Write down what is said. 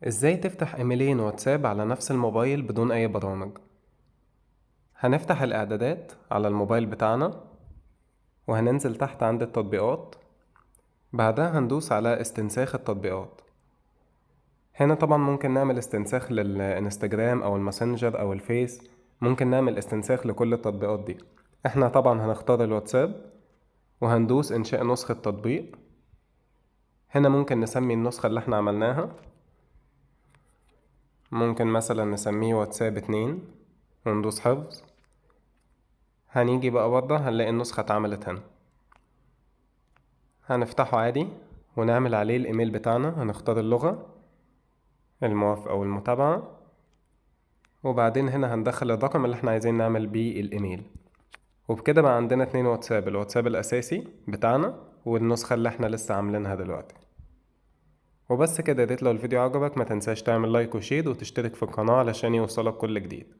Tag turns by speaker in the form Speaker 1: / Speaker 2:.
Speaker 1: ازاي تفتح ايميلين واتساب على نفس الموبايل بدون اي برامج؟ هنفتح الاعدادات على الموبايل بتاعنا وهننزل تحت عند التطبيقات. بعدها هندوس على استنساخ التطبيقات. هنا طبعا ممكن نعمل استنساخ للانستجرام او الماسنجر او الفيس. ممكن نعمل استنساخ لكل التطبيقات دي. احنا طبعا هنختار الواتساب وهندوس انشاء نسخة تطبيق. هنا ممكن نسمي النسخة اللي احنا عملناها. ممكن مثلا نسميه واتساب 2 وندوس حفظ. هنيجي بقى برضه هنلاقي النسخة اتعملت هنا. هنفتحه عادي ونعمل عليه الايميل بتاعنا. هنختار اللغة، الموافقة والمتابعة، وبعدين هنا هندخل الرقم اللي احنا عايزين نعمل بيه الايميل. وبكده بقى عندنا 2 واتساب، الواتساب الاساسي بتاعنا والنسخة اللي احنا لسه عاملينها دلوقتي. وبس كده. ياريت لو الفيديو عجبك ما تنساش تعمل لايك وشير وتشترك في القناة علشان يوصلك كل جديد.